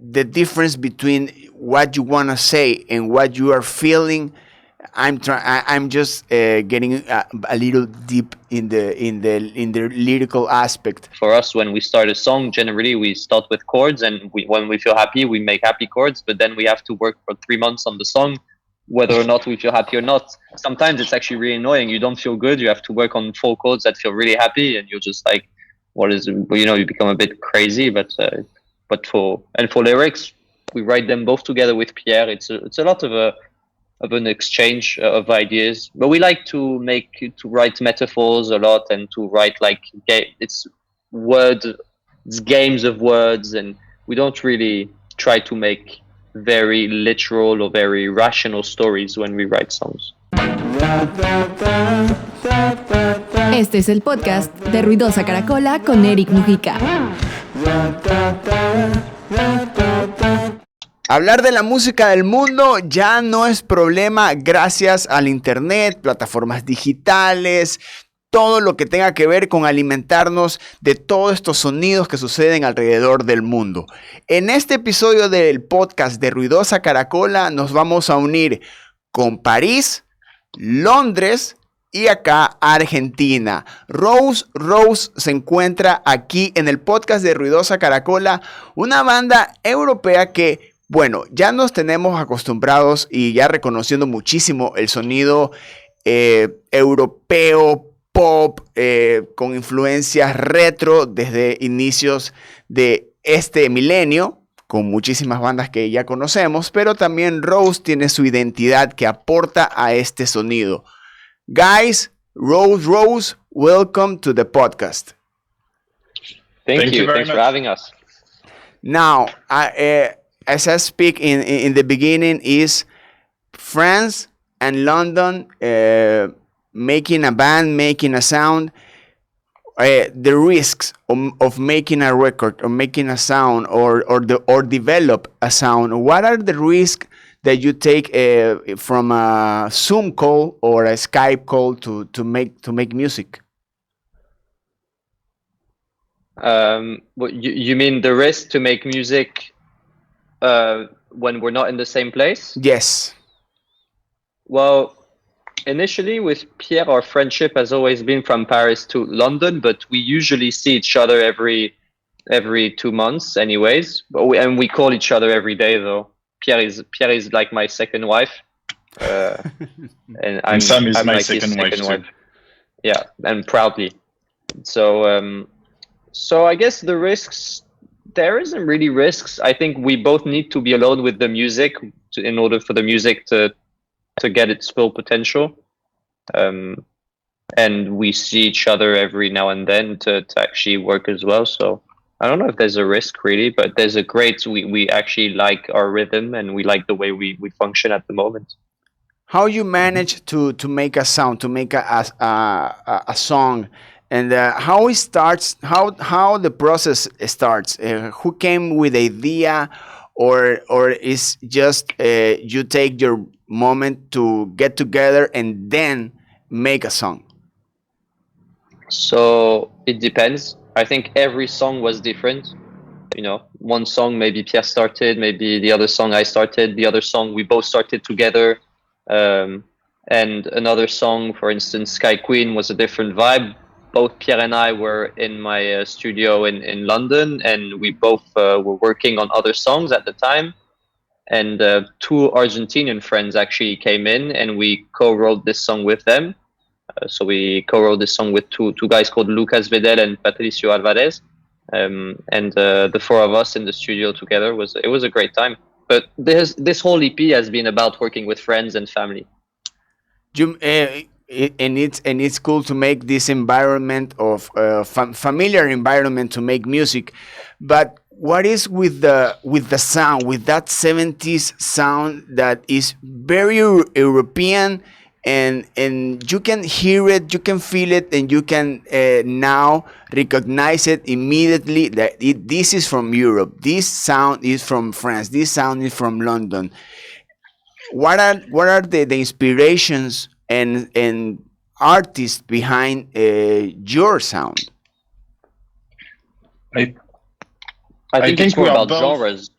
the difference between what you want to say and what you are feeling. I'm just getting a little deep in the lyrical aspect. For us, when we start a song, generally we start with chords, and when we feel happy, we make happy chords. But then we have to work for 3 months on the song, whether or not we feel happy or not. Sometimes it's actually really annoying. You don't feel good. You have to work on 4 chords that feel really happy, and you're just like, what is? You become a bit crazy. But for lyrics, we write them both together with Pierre. It's a lot of an exchange of ideas, but we like to write metaphors a lot, and to write it's games of words, and we don't really try to make very literal or very rational stories when we write songs. Este es el podcast de Ruidosa Caracola con Eric Mujica. Hablar de la música del mundo ya no es problema gracias al internet, plataformas digitales, todo lo que tenga que ver con alimentarnos de todos estos sonidos que suceden alrededor del mundo. En este episodio del podcast de Ruidosa Caracola nos vamos a unir con París, Londres y acá Argentina. Rose se encuentra aquí en el podcast de Ruidosa Caracola, una banda europea que, bueno, ya nos tenemos acostumbrados y ya reconociendo muchísimo el sonido europeo, pop, con influencias retro desde inicios de este milenio, con muchísimas bandas que ya conocemos, pero también Rose tiene su identidad que aporta a este sonido. Guys, Rose, welcome to the podcast. Thank you. Thanks for having us. Now, as I speak in the beginning, is France and London making a band, making a sound. The risks of making a record or making a sound or develop a sound. What are the risks that you take from a Zoom call or a Skype call to make music? You mean the risk to make music when we're not in the same place? Yes. Well, initially with Pierre, our friendship has always been from Paris to London, but we usually see each other every 2 months anyways. And we call each other every day though. Pierre is like my second wife. And Sam is my like second wife too. Yeah, and proudly. So I guess the risks, there isn't really risks. I think we both need to be alone with the music in order for the music to get its full potential. And we see each other every now and then to actually work as well. So I don't know if there's a risk really, but there's a we actually like our rhythm and we like the way we function at the moment. How you manage to make a sound, to make a song, and how it starts, how the process starts? Who came with the idea, or is just you take your moment to get together and then make a song? So it depends. I think every song was different. One song maybe Pierre started, maybe the other song I started, the other song we both started together. And another song, for instance, Sky Queen, was a different vibe. Both Pierre and I were in my studio in London, and we both were working on other songs at the time. And 2 Argentinian friends actually came in, and we co-wrote this song with them. So we co-wrote this song with two guys called Lucas Vedel and Patricio Alvarez. And the 4 of us in the studio together, it was a great time. But this whole EP has been about working with friends and family. And it's cool to make this environment of familiar environment to make music. But what is with the sound, with that 70s sound that is very European, and you can hear it, you can feel it, and you can now recognize it immediately that this is from Europe, this sound is from France, this sound is from London. What are the inspirations and artists behind your sound? I think it's more about genres.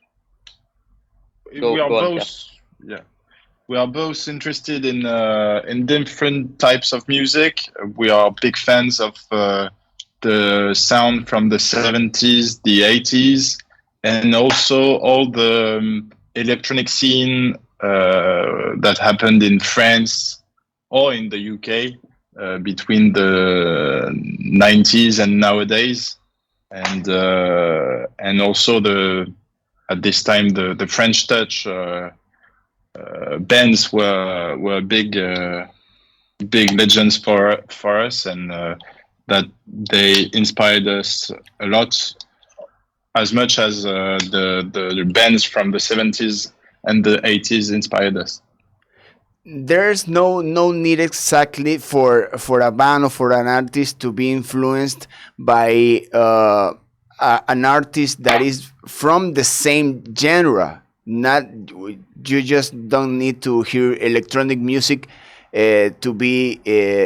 Go, we are go on, both, yeah, we are both interested in different types of music. We are big fans of the sound from the 70s, the 80s, and also all the electronic scene that happened in France or in the UK between the 90s and nowadays, and also at this time the French Touch bands were big legends for us, and that they inspired us a lot, as much as the bands from the 70s and the 80s inspired us. There's no need exactly for a band or for an artist to be influenced by an artist that is from the same genre. Not, you just don't need to hear electronic music to be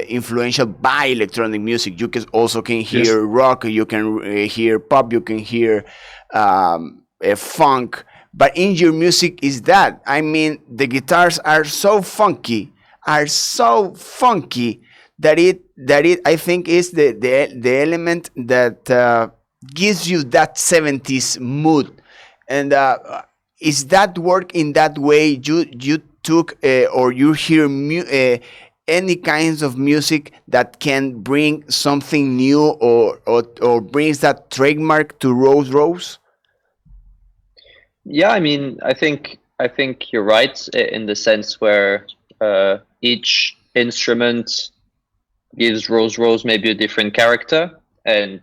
influential by electronic music. You can also hear rock, you can hear pop, you can hear funk. But in your music is that. I mean, the guitars are so funky that it I think is the element that gives you that 70s mood. And is that work in that way? You took or you hear any kinds of music that can bring something new or brings that trademark to Rose? Yeah, I mean, I think you're right in the sense where each instrument gives Rose maybe a different character, and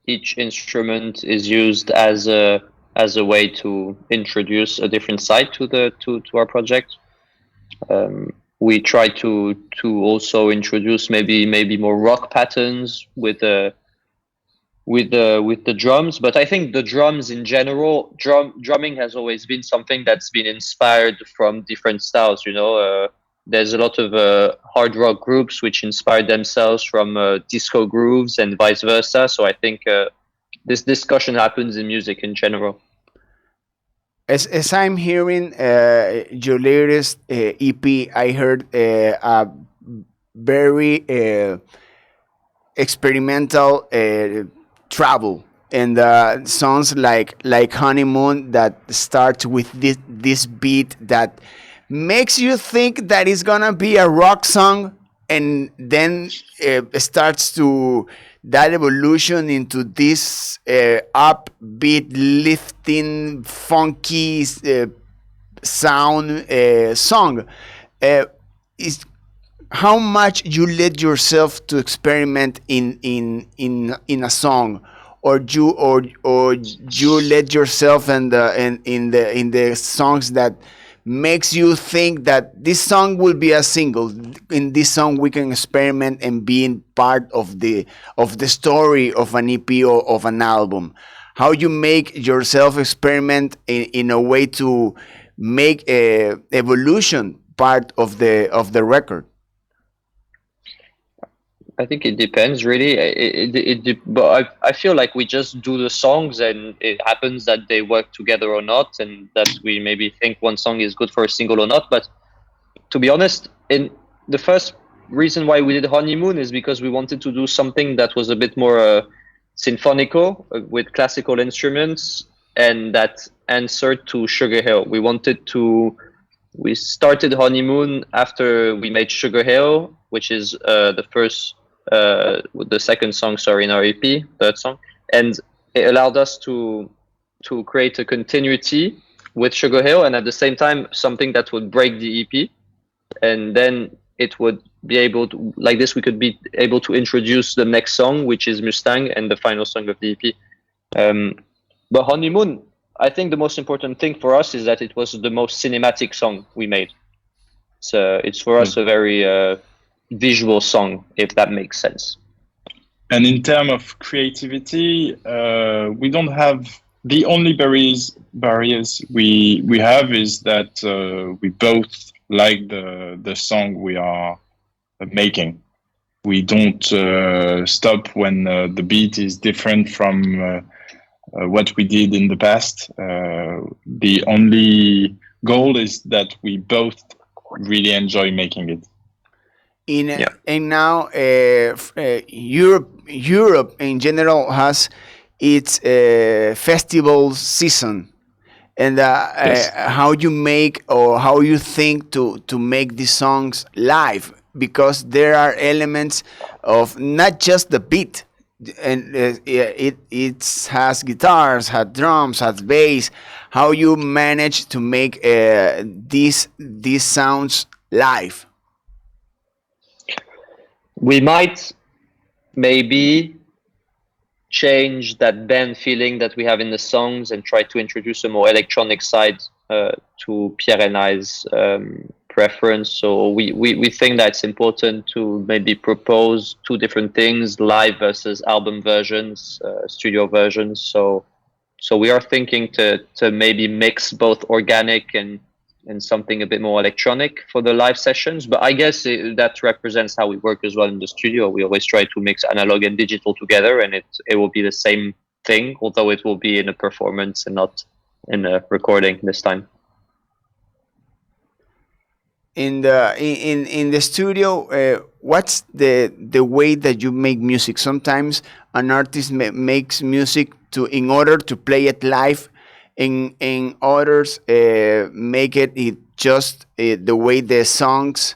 each instrument is used as a way to introduce a different side to our project. We try to also introduce maybe more rock patterns with the drums, but I think the drums in general, drumming has always been something that's been inspired from different styles. There's a lot of hard rock groups which inspired themselves from disco grooves and vice versa. So I think this discussion happens in music in general. As I'm hearing your latest EP, I heard a very experimental travel, and songs like Honeymoon that starts with this beat that makes you think that it's gonna be a rock song, and then starts to that evolution into this upbeat, lifting, funky sound song. Is how much you let yourself to experiment in a song, or you let yourself in the songs that makes you think that this song will be a single. In this song we can experiment and being part of the story of an EP or of an album. How you make yourself experiment in a way to make a evolution part of the record. I think it depends, really. But I feel like we just do the songs, and it happens that they work together or not, and that we maybe think one song is good for a single or not. But to be honest, in the first reason why we did Honeymoon is because we wanted to do something that was a bit more symphonical with classical instruments, and that answered to Sugar Hill. We started Honeymoon after we made Sugar Hill, which is the second song, in our EP, third song, and it allowed us to create a continuity with Sugar Hill, and at the same time something that would break the EP, and then it would be able to, like this, we could be able to introduce the next song, which is Mustang, and the final song of the EP. But Honeymoon, I think the most important thing for us is that it was the most cinematic song we made. So it's for us a very visual song, if that makes sense. And in terms of creativity, we don't have the only barriers we have is that we both like the song we are making. We don't stop when the beat is different from what we did in the past. The only goal is that we both really enjoy making it. And now Europe in general has its festival season, and Yes. how you make or how you think to make these songs live, because there are elements of not just the beat, and it has guitars, has drums, has bass. How you manage to make these sounds live? We might maybe change that band feeling that we have in the songs and try to introduce a more electronic side to Pierre and I's preference. So we think that it's important to maybe propose two different things: live versus album versions, studio versions. So we are thinking to maybe mix both organic and something a bit more electronic for the live sessions. But I guess that represents how we work as well in the studio. We always try to mix analog and digital together, and it will be the same thing, although it will be in a performance and not in a recording this time. In the studio, what's the way that you make music? Sometimes an artist makes music in order to play it live. In others, make it just the way the songs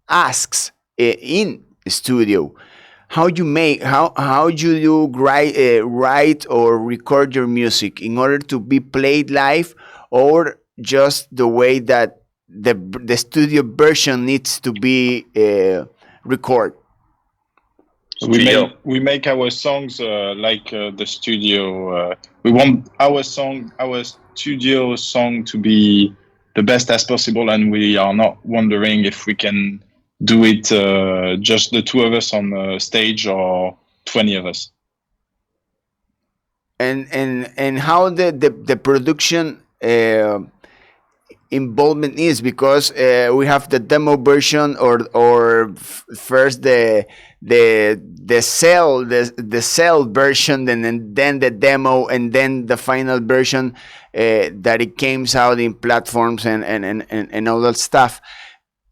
asks in studio. How you write or record your music in order to be played live, or just the way that the studio version needs to be recorded? We make our songs like the studio. We want our studio song to be the best as possible, and we are not wondering if we can do it just the two of us on stage or 20 of us. And how the production involvement is, because we have the demo version or first the cell version, and then the demo, and then the final version that it came out in platforms and all that stuff.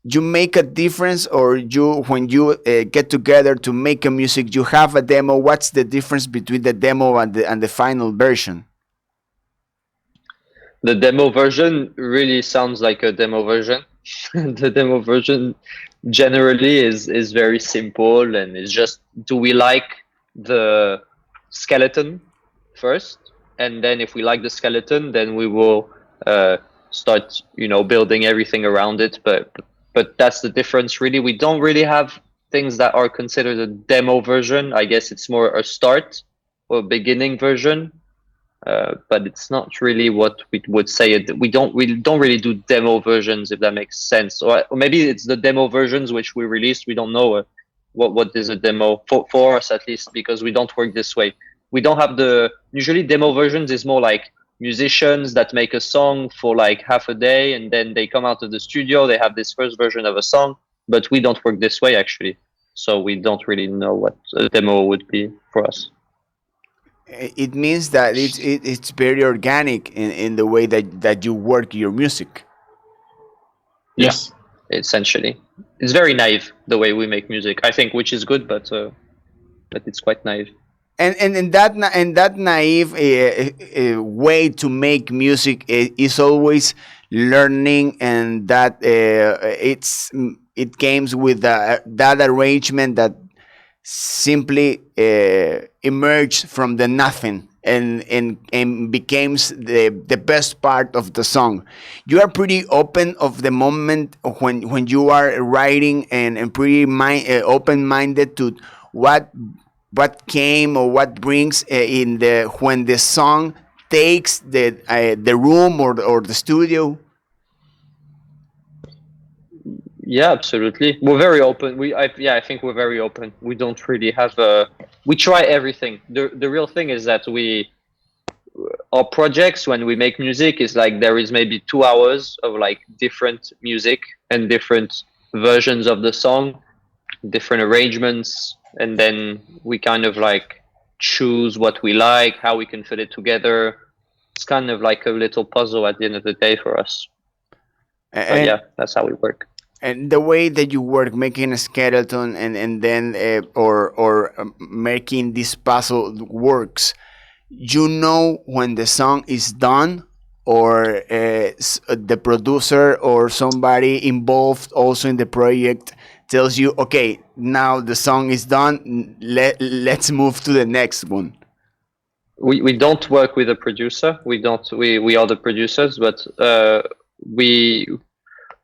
You make a difference, or when you get together to make a music, you have a demo. What's the difference between the demo and the final version? The demo version really sounds like a demo version. The demo version generally is very simple, and it's just, do we like the skeleton first? And then if we like the skeleton, then we will start, building everything around it. But that's the difference, really. We don't really have things that are considered a demo version. I guess it's more a start or beginning version. But it's not really what we would say. We don't really do demo versions, if that makes sense. Or maybe it's the demo versions which we released. We don't know what is a demo for us, at least, because we don't work this way. We don't have usually demo versions is more like musicians that make a song for like half a day, and then they come out of the studio, they have this first version of a song. But we don't work this way, actually. So we don't really know what a demo would be for us. It means that it's very organic in the way that you work your music. Yes, essentially, it's very naive the way we make music, I think, which is good, but it's quite naive. And that naive way to make music is always learning, and that it comes with that arrangement that simply emerged from the nothing and becomes the best part of the song. You are pretty open of the moment when you are writing, and pretty open-minded to what came or what brings when the song takes the room or the studio. Yeah, absolutely. We're very open. I think we're very open. We don't really have we try everything. The real thing is that our projects, when we make music, is like there is maybe 2 hours of like different music and different versions of the song, different arrangements, and then we kind of like choose what we like, how we can fit it together. it's kind of like a little puzzle at the end of the day for us. But yeah, that's how we work. And the way that you work, making a skeleton and then or making this puzzle works, you know when the song is done, or the producer or somebody involved also in the project tells you, okay, now the song is done, let's move to the next one. We don't work with a producer. We are the producers, but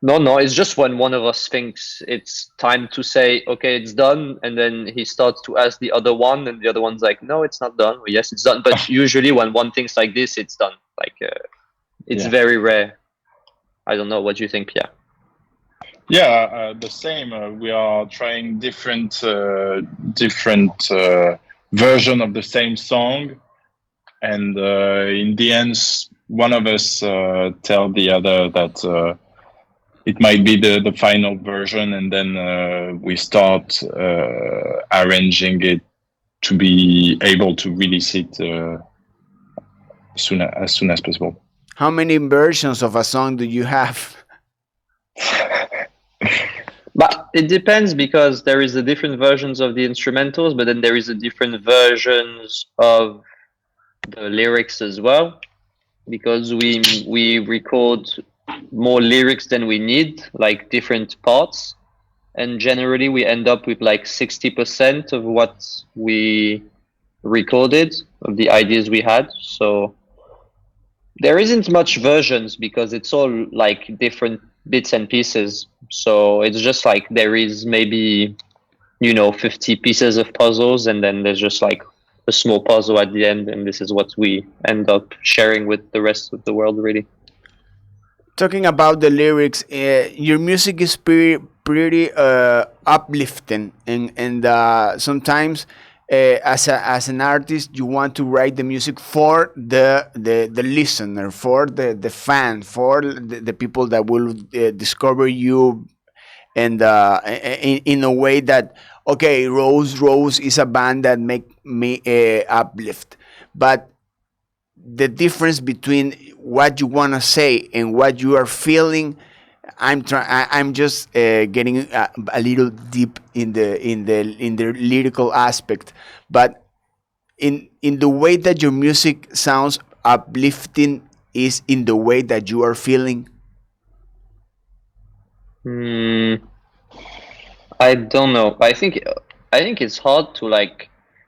no, it's just when one of us thinks it's time to say, okay, it's done, and then he starts to ask the other one, and the other one's like, no, it's not done. Well, yes, it's done. But usually when one thinks like this, it's done. Like, it's very rare. I don't know. What do you think, Pierre? Yeah, the same. We are trying different version of the same song, and in the end, one of us tell the other that it might be the final version, and then we start arranging it to be able to release it as soon as possible. How many versions of a song do you have? But it depends, because there is the different versions of the instrumentals, but then there is the different versions of the lyrics as well, because we record more lyrics than we need, like different parts, and generally we end up with like 60% of what we recorded, of the ideas we had. So there isn't much versions, because it's all like different bits and pieces. So it's just like there is maybe 50 pieces of puzzles, and then there's just like a small puzzle at the end, and this is what we end up sharing with the rest of the world, really. Talking about the lyrics, your music is pretty uplifting, and sometimes as an artist, you want to write the music for the listener, for the fan, for the people that will discover you, and in a way that, okay, Rose is a band that make me uplift, but the difference between what you want to say and what you are feeling, I'm just getting a little deep in the lyrical aspect, but in the way that your music sounds uplifting is in the way that you are feeling. I don't know. I think it's hard to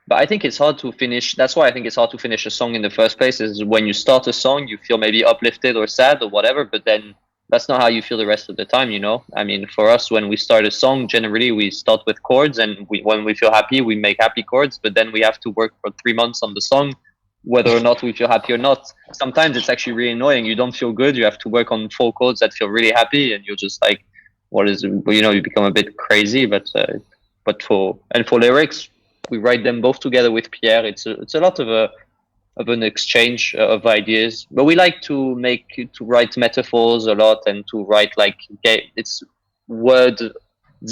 but I think it's hard to finish. That's why I think it's hard to finish a song in the first place, is when you start a song, you feel maybe uplifted or sad or whatever, but then that's not how you feel the rest of the time, I mean, for us, when we start a song, generally we start with chords, and when we feel happy, we make happy chords, but then we have to work for 3 months on the song, whether or not we feel happy or not. Sometimes it's actually really annoying. You don't feel good. You have to work on 4 chords that feel really happy, and you're just like, you become a bit crazy, but for lyrics, we write them both together with Pierre. It's a lot of an exchange of ideas, but we like to write metaphors a lot, and to write it's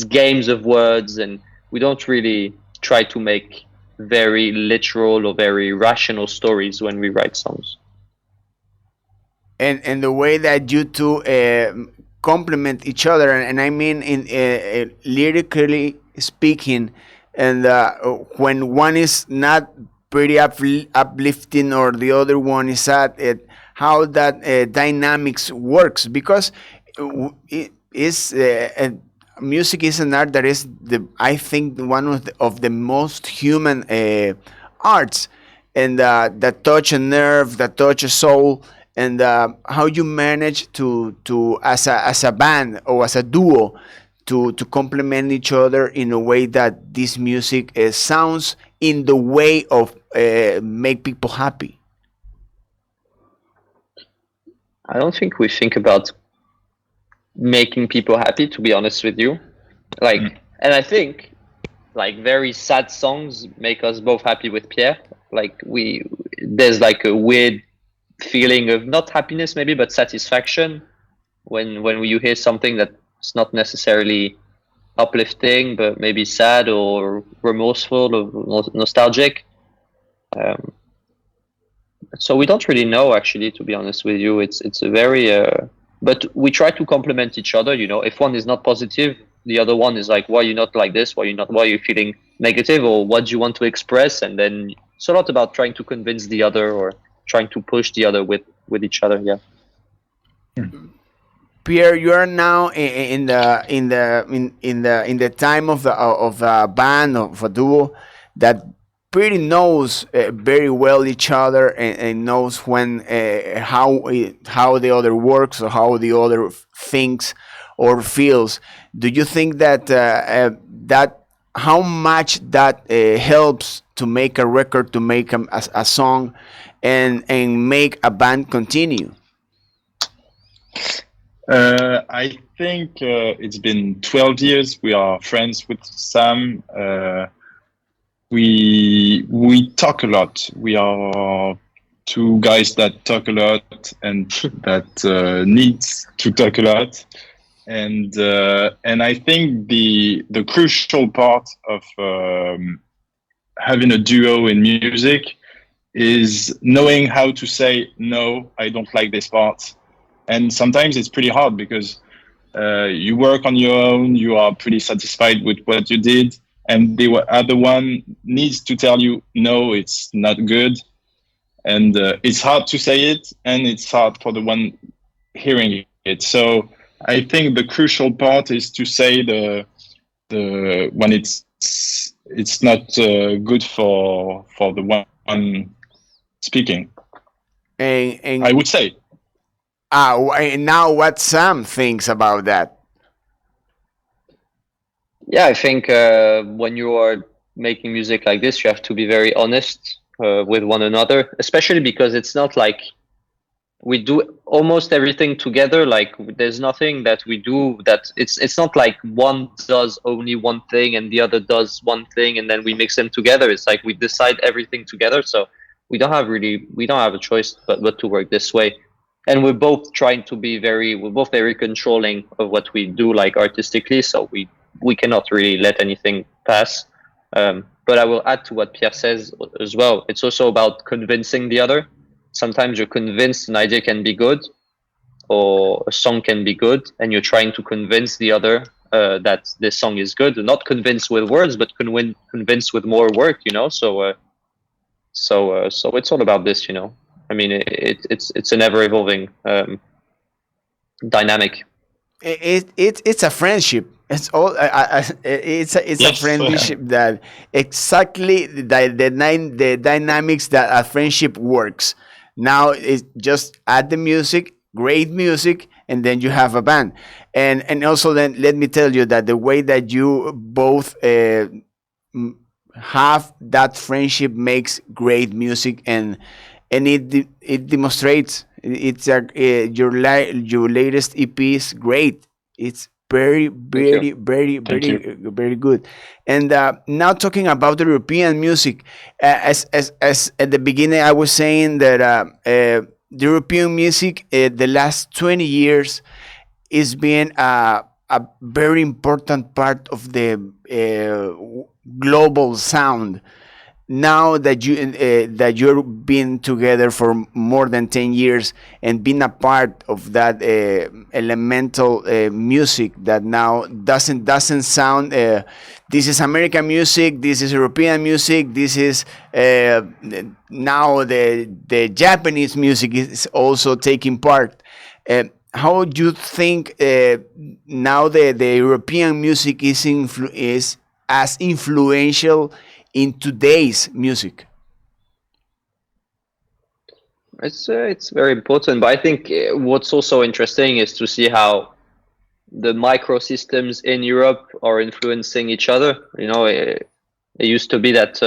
games of words, and we don't really try to make very literal or very rational stories when we write songs. And the way that you two complement each other, and I mean in lyrically speaking, and when one is not pretty uplifting or the other one is sad, how that dynamics works, because it is music is an art that is I think one of the most human arts, and that touch a nerve, that touch a soul, and how you manage to as a band or as a duo to complement each other in a way that this music sounds in the way of make people happy. I don't think we think about making people happy, to be honest with you. And I think very sad songs make us both happy with Pierre. There's a weird feeling of not happiness maybe, but satisfaction when you hear something that's not necessarily uplifting, but maybe sad or remorseful or nostalgic. So we don't really know, actually, to be honest with you. It's a very but we try to complement each other. If one is not positive, the other one is like, why you not like this? Why are you feeling negative, or what do you want to express? And then it's a lot about trying to convince the other, or trying to push the other with each other. Yeah. Pierre, you are now in the time of a band, of a duo that pretty knows very well each other, and knows when how the other works, or how the other thinks or feels. Do you think that that how much that helps to make a record, to make a song, and make a band continue? I think it's been 12 years. We are friends with Sam. We talk a lot. We are two guys that talk a lot, and that needs to talk a lot. And I think the crucial part of having a duo in music is knowing how to say, no, I don't like this part. And sometimes it's pretty hard, because you work on your own, you are pretty satisfied with what you did, and the other one needs to tell you, no, it's not good. And it's hard to say it, and it's hard for the one hearing it. So I think the crucial part is to say the when it's not good for the one speaking. And I would say. and now what Sam thinks about that? Yeah, I think when you are making music like this, you have to be very honest with one another, especially because it's not like we do almost everything together. Like, there's nothing that we do that it's not like one does only one thing and the other does one thing and then we mix them together. It's like we decide everything together. So we don't have a choice but to work this way. And we're both very controlling of what we do, like artistically. So we cannot really let anything pass. But I will add to what Pierre says as well. It's also about convincing the other. Sometimes you're convinced an idea can be good, or a song can be good, and you're trying to convince the other that this song is good. Not convinced with words, but convinced with more work. So it's all about this. I mean, it's an ever evolving dynamic. It's a friendship. It's all. It's a Yes. friendship that exactly the dynamics that a friendship works. Now it's just add the music, great music, and then you have a band. And also, then let me tell you that the way that you both have that friendship makes great music, and it demonstrates. It's your latest EP is great. It's very, very, very, very good. And now talking about the European music, as at the beginning I was saying that the European music, the last 20 years, is being a very important part of the global sound. Now that you've been together for more than 10 years and been a part of that elemental music that now doesn't sound this is American music, this is European music, this is now the Japanese music is also taking part. How do you think now the European music is as influential in today's music? It's very important, but I think what's also interesting is to see how the microsystems in Europe are influencing each other. It used to be that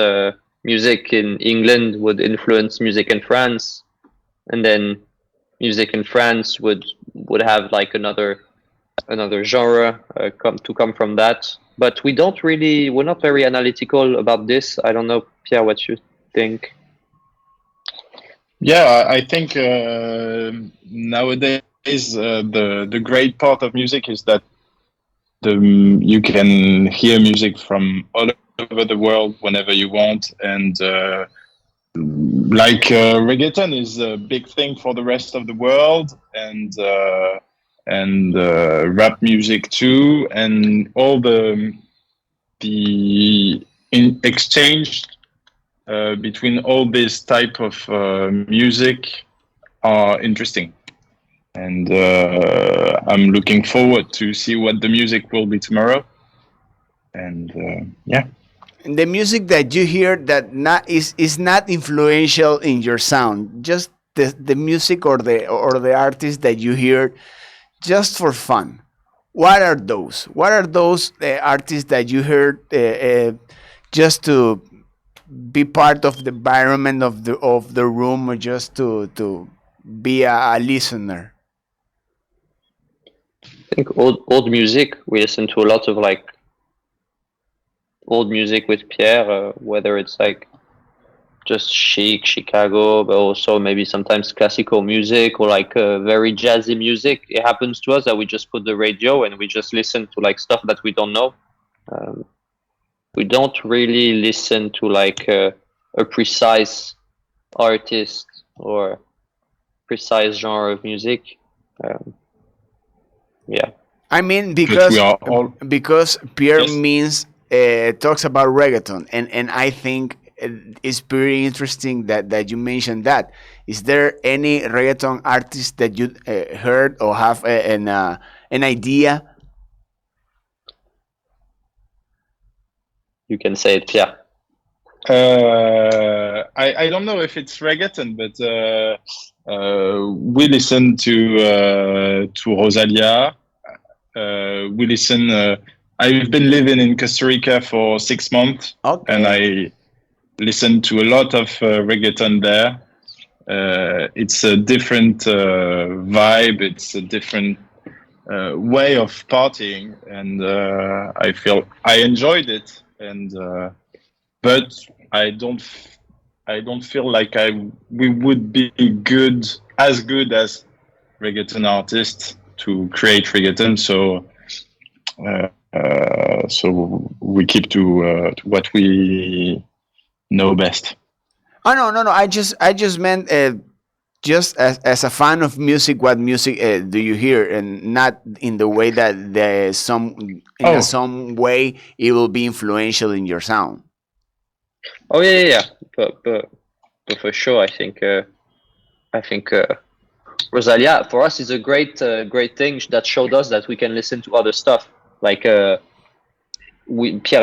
music in England would influence music in France, and then music in France would have like another genre come from that. But we're not very analytical about this. I don't know, Pierre, what you think. Yeah, I think nowadays the great part of music is that you can hear music from all over the world whenever you want, and like reggaeton is a big thing for the rest of the world, and rap music too, and all the exchange between all this type of music are interesting, and I'm looking forward to see what the music will be tomorrow. And yeah. The music that you hear that is not influential in your sound, just the music or the artist that you hear just for fun. What are those? What are those artists that you heard just to be part of the environment of the room, or just to be a listener? I think old music. We listen to a lot of like old music with Pierre, whether it's like just chic Chicago, but also maybe sometimes classical music or like very jazzy music. It happens to us that we just put the radio and we just listen to like stuff that we don't know. We don't really listen to like a precise artist or precise genre of music. Yeah. I mean, But we are all, because Pierre yes. means talks about reggaeton, and I think it's pretty interesting that you mentioned that. Is there any reggaeton artist that you heard or have an idea? You can say it, Pierre. I don't know if it's reggaeton, but we listen to Rosalia. We listen. I've been living in Costa Rica for 6 months, Okay. and I listen to a lot of reggaeton there. It's a different vibe. It's a different way of partying, and I feel I enjoyed it. And but I don't feel like we would be as good as reggaeton artists to create reggaeton. So we keep to what we know best. Oh no! I just meant just as a fan of music. What music do you hear, and not in the way that some way it will be influential in your sound. Oh yeah. But for sure, I think Rosalia for us is a great thing that showed us that we can listen to other stuff. Like Pierre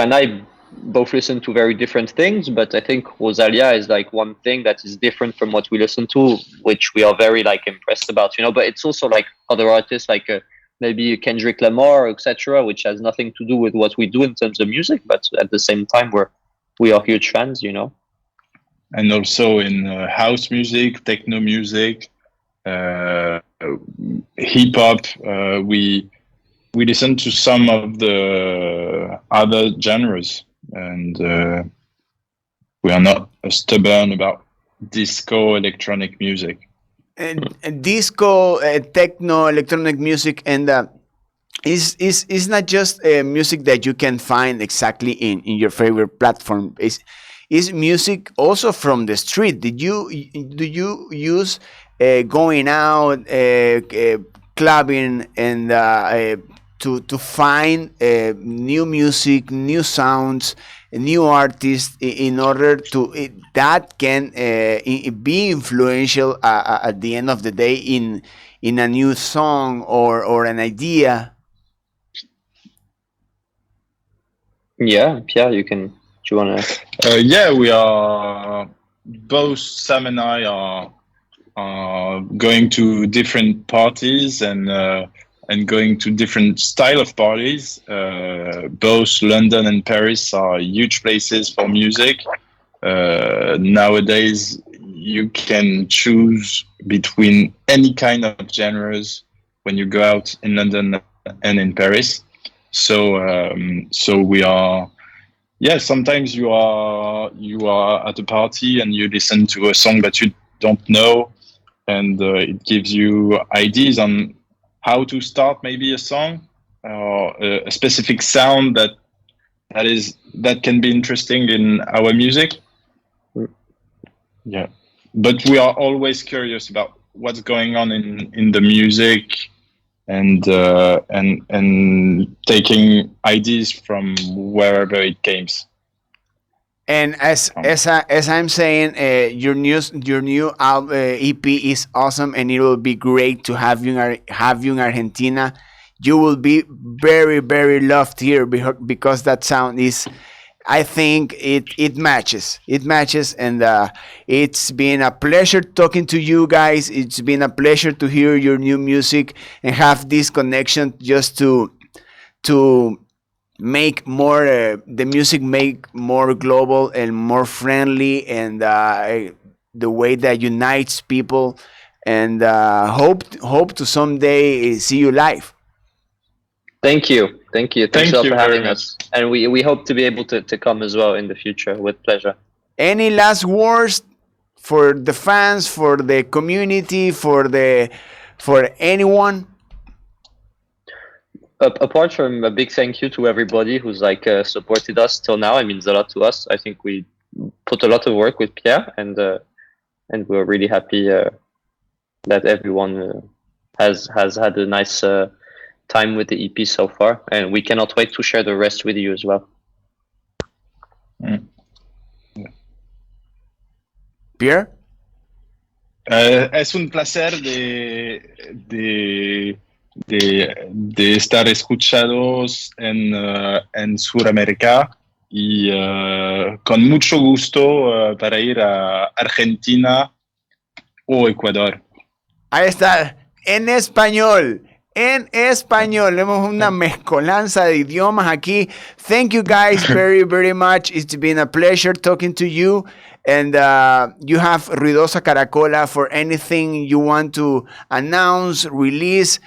and I both listen to very different things, but I think Rosalia is like one thing that is different from what we listen to, which we are very like impressed about, But it's also like other artists, like maybe Kendrick Lamar, etc., which has nothing to do with what we do in terms of music, but at the same time we are huge fans, And also in house music, techno music, hip hop, we listen to some of the other genres, and we are not stubborn about disco electronic music. And disco, techno, electronic music, and is not just music that you can find exactly in your favorite platform. Is music also from the street? Do you use going out, clubbing, and to find new music, new sounds, new artists, in order to that can be influential at the end of the day in a new song or an idea? Yeah, Pierre, you can. Do you wanna? Yeah, we are both. Sam and I are going to different parties and going to different style of parties. Both London and Paris are huge places for music. Nowadays, you can choose between any kind of genres when you go out in London and in Paris. So we are. Yeah, sometimes you are at a party and you listen to a song that you don't know, and it gives you ideas on how to start maybe a song or a specific sound that can be interesting in our music. Yeah, but we are always curious about what's going on in the music, and taking ideas from wherever it comes. And as I'm saying, your new EP is awesome, and it will be great to have you in Argentina. You will be very, very loved here because that sound is, I think it matches. It matches, and it's been a pleasure talking to you guys. It's been a pleasure to hear your new music and have this connection, just to make more the music make more global and more friendly, and the way that unites people, and hope to someday see you live. Thank you. Thanks Thank a lot you for very having much. us. And we hope to be able to come as well in the future, with pleasure. Any last words for the fans, for the community, for anyone? Apart from a big thank you to everybody who's supported us till now, it means a lot to us. I think we put a lot of work with Pierre, and we're really happy that everyone has had a nice time with the EP so far, and we cannot wait to share the rest with you as well. Pierre? Es un placer de estar escuchados en Sudamérica, y con mucho gusto para ir a Argentina o Ecuador. Ahí está, en español. En español, vemos una mezcolanza de idiomas aquí. Thank you guys very, very much. It's been a pleasure talking to you. And you have Ruidosa Caracola for anything you want to announce, release.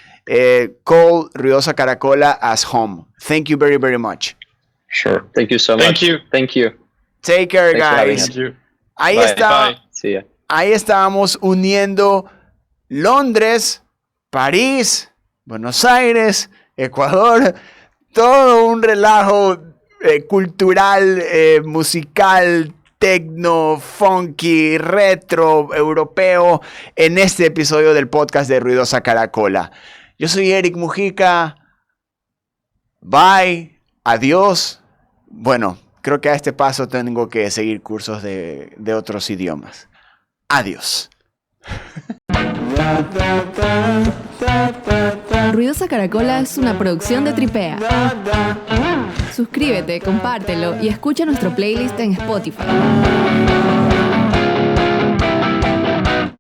Call Ruidosa Caracola as home. Thank you very, very much. Sure. Thank you so much. Thank you. Take care, guys. Thank you. Ahí Bye. está. Bye. See ya. Ahí estábamos uniendo Londres, París, Buenos Aires, Ecuador, todo un relajo cultural, musical, tecno, funky, retro, europeo, en este episodio del podcast de Ruidosa Caracola. Yo soy Eric Mujica. Bye. Adiós. Bueno, creo que a este paso tengo que seguir cursos de otros idiomas. Adiós. Ruidosa Caracola es una producción de Tripea. Suscríbete, compártelo y escucha nuestro playlist en Spotify.